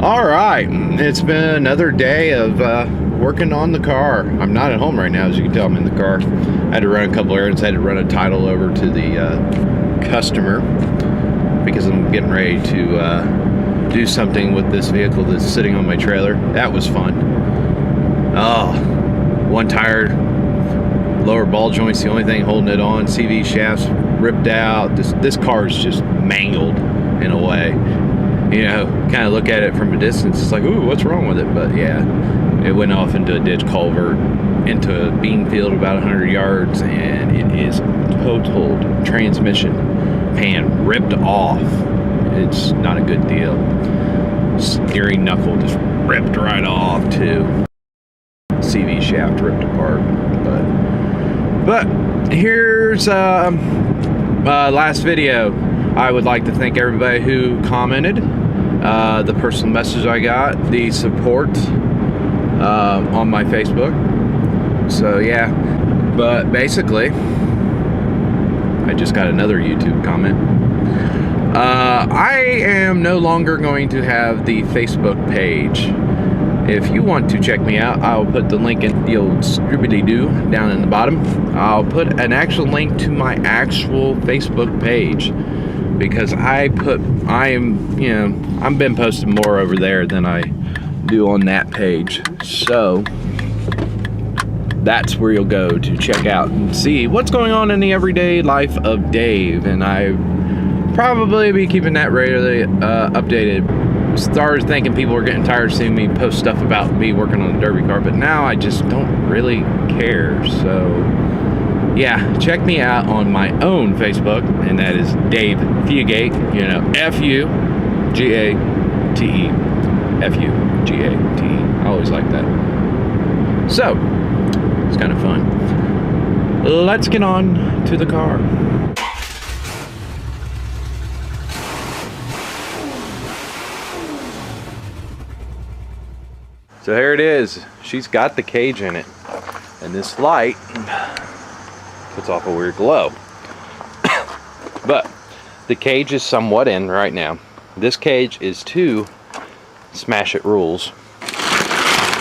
All right, it's been another day of working on the car. I'm not at home right now, as you can tell. I'm in the car. I had to run a couple errands. I had to run a title over to the customer because I'm getting ready to do something with this vehicle that's sitting on my trailer. That was fun. Oh, one tire, lower ball joint's the only thing holding it on. CV shafts ripped out. This car is just mangled in a way. You know, kind of look at it from a distance, it's like, ooh, what's wrong with it? But yeah, it went off into a ditch culvert, into a bean field about 100 yards, and it is totaled. Transmission pan ripped off. It's not a good deal. Steering knuckle just ripped right off too. CV shaft ripped apart. But here's last video. I would like to thank everybody who commented, the personal message I got, the support on my Facebook. So yeah, but basically, I just got another YouTube comment. I am no longer going to have the Facebook page. If you want to check me out, I'll put the link in the old scribbly-doo down in the bottom. I'll put an actual link to my actual Facebook page, because I've been posting more over there than I do on that page. So that's where you'll go to check out and see what's going on in the everyday life of Dave. And I probably be keeping that regularly updated. Started thinking people were getting tired of seeing me post stuff about me working on the Derby car, but now I just don't really care. So yeah, check me out on my own Facebook, and that is Dave Fugate, you know, Fugate, Fugate. I always like that. So, it's kind of fun. Let's get on to the car. So here it is. She's got the cage in it, and this light puts off a weird glow. But the cage is somewhat in right now. This cage is to Smash It rules,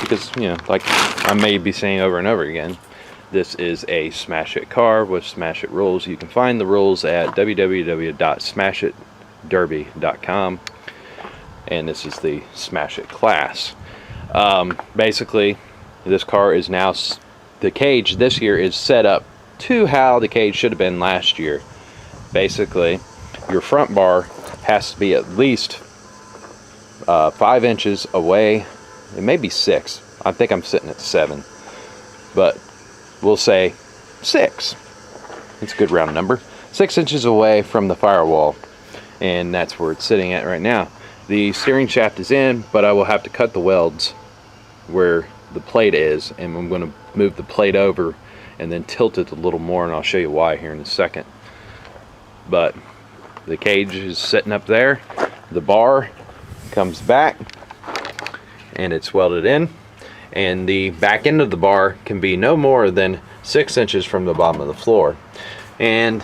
because, you know, like I may be saying over and over again, this is a Smash It car with Smash It rules. You can find the rules at www.smashitderby.com, and this is the Smash It class. Basically, this car is now, the cage this year is set up to how the cage should have been last year. Basically, your front bar has to be at least 5 inches away. It may be 6. I think I'm sitting at 7, but we'll say 6. It's a good round number. 6 inches away from the firewall, and that's where it's sitting at right now. The steering shaft is in, but I will have to cut the welds where the plate is, and I'm going to move the plate over and then tilt it a little more, and I'll show you why here in a second. But the cage is sitting up there, the bar comes back and it's welded in, and the back end of the bar can be no more than 6 inches from the bottom of the floor. And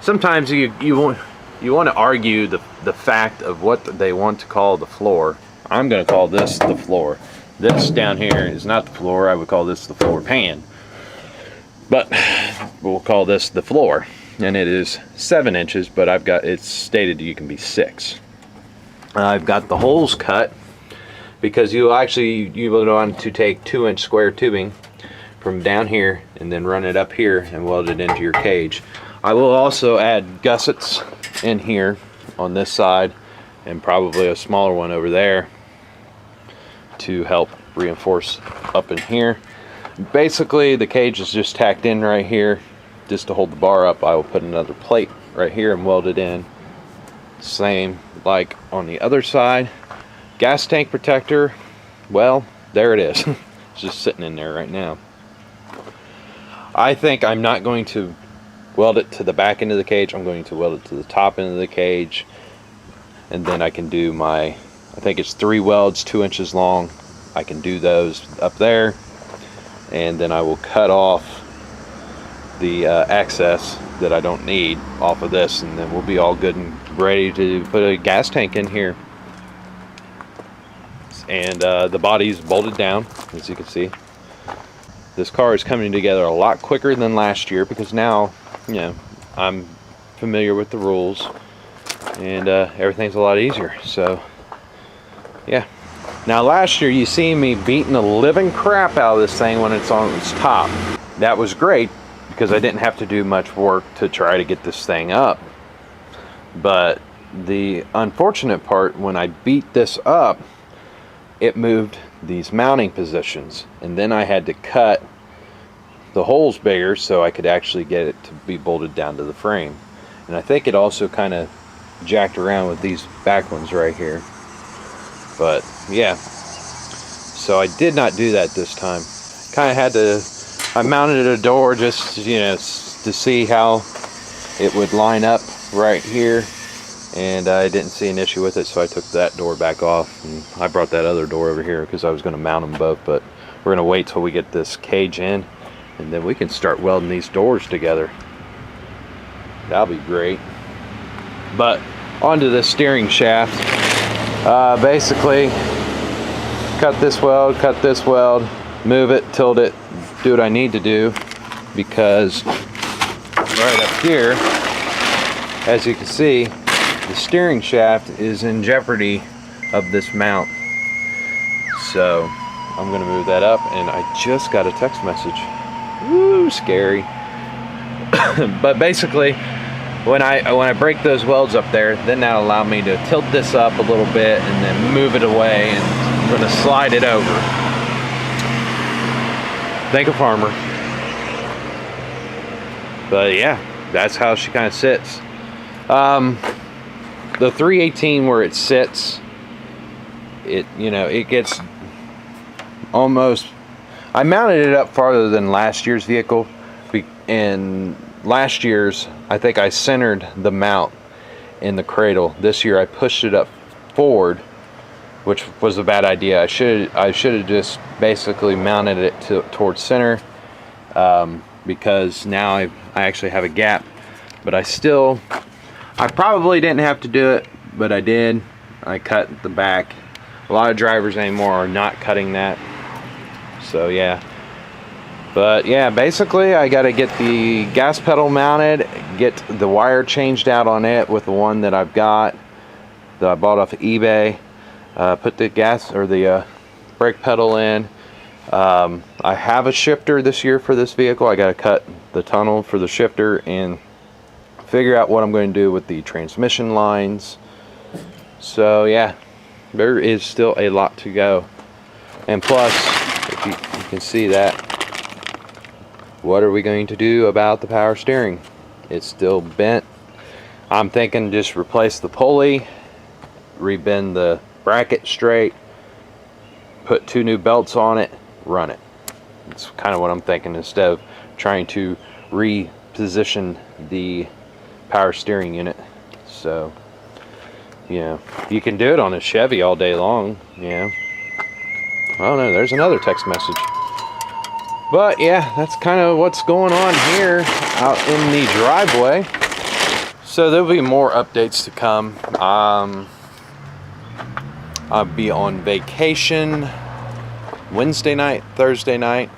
sometimes you want to argue the fact of what they want to call the floor. I'm going to call this the floor. This down here is not the floor. I would call this the floor pan. But we'll call this the floor, and it is 7 inches, but it's stated you can be 6. I've got the holes cut because you will want to take 2-inch square tubing from down here and then run it up here and weld it into your cage. I will also add gussets in here on this side, and probably a smaller one over there to help reinforce up in here. Basically, the cage is just tacked in right here just to hold the bar up. I will put another plate right here and weld it in. Same like on the other side. Gas tank protector, well, there it is. It's just sitting in there right now. I think I'm not going to weld it to the back end of the cage. I'm going to weld it to the top end of the cage, and then I can do I think it's 3 welds 2 inches long. I can do those up there, and then I will cut off the excess that I don't need off of this, and then we'll be all good and ready to put a gas tank in here. and the body's bolted down, as you can see. This car is coming together a lot quicker than last year because now, you know, I'm familiar with the rules, and everything's a lot easier. So yeah. Now last year you see me beating the living crap out of this thing when it's on its top. That was great because I didn't have to do much work to try to get this thing up. But the unfortunate part, when I beat this up, it moved these mounting positions, and then I had to cut the holes bigger so I could actually get it to be bolted down to the frame. And I think it also kind of jacked around with these back ones right here. But yeah, so I did not do that this time. Kind of had to, I mounted a door just, you know, to see how it would line up right here, and I didn't see an issue with it, so I took that door back off, and I brought that other door over here because I was going to mount them both. But we're going to wait till we get this cage in, and then we can start welding these doors together. That'll be great. But onto the steering shaft. Basically cut this weld, move it, tilt it, do what I need to do, because right up here, as you can see, the steering shaft is in jeopardy of this mount. So I'm going to move that up, and I just got a text message. Woo, scary. But basically, when I break those welds up there, then that'll allow me to tilt this up a little bit and then move it away, and I'm going to slide it over. Thank a farmer. But yeah, that's how she kind of sits. The 318 where it sits, it, you know, it gets almost, I mounted it up farther than last year's vehicle, and last year's, I think I centered the mount in the cradle. This year I pushed it up forward, which was a bad idea. I should have just basically mounted it towards center, because now I actually have a gap. But I probably didn't have to do it, but I did. I cut the back. A lot of drivers anymore are not cutting that. So yeah. But yeah, basically I got to get the gas pedal mounted, get the wire changed out on it with the one that I've got that I bought off of eBay. Put the gas or the brake pedal in. I have a shifter this year for this vehicle. I got to cut the tunnel for the shifter and figure out what I'm going to do with the transmission lines. So yeah, there is still a lot to go. And plus, if you can see that, what are we going to do about the power steering? It's still bent. I'm thinking just replace the pulley, rebend the bracket straight, put 2 new belts on it, run it. It's kind of what I'm thinking, instead of trying to reposition the power steering unit. So, you know, you can do it on a Chevy all day long, you know. Oh no, there's another text message. But yeah, that's kind of what's going on here out in the driveway. So there'll be more updates to come. I'll be on vacation Wednesday night, Thursday night,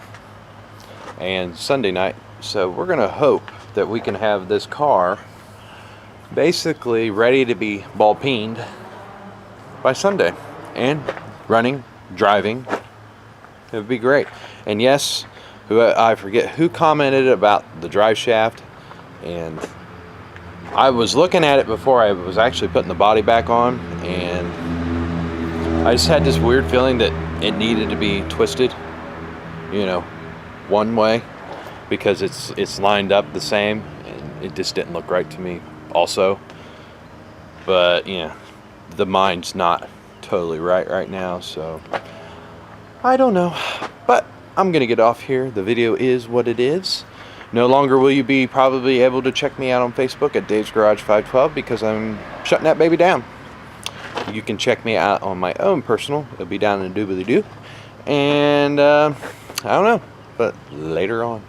and Sunday night. So we're gonna hope that we can have this car basically ready to be ball peened by Sunday and running, driving. It would be great. And yes, I forget who commented about the drive shaft, and I was looking at it before I was actually putting the body back on, and I just had this weird feeling that it needed to be twisted, you know, one way, because it's lined up the same, and it just didn't look right to me also. But yeah, the mind's not totally right now, so I don't know. But I'm gonna get off here. The video is what it is. No longer will you be probably able to check me out on Facebook at Dave's Garage 512, because I'm shutting that baby down. You can check me out on my own personal. It'll be down in the doobly-doo. And I don't know, but later on.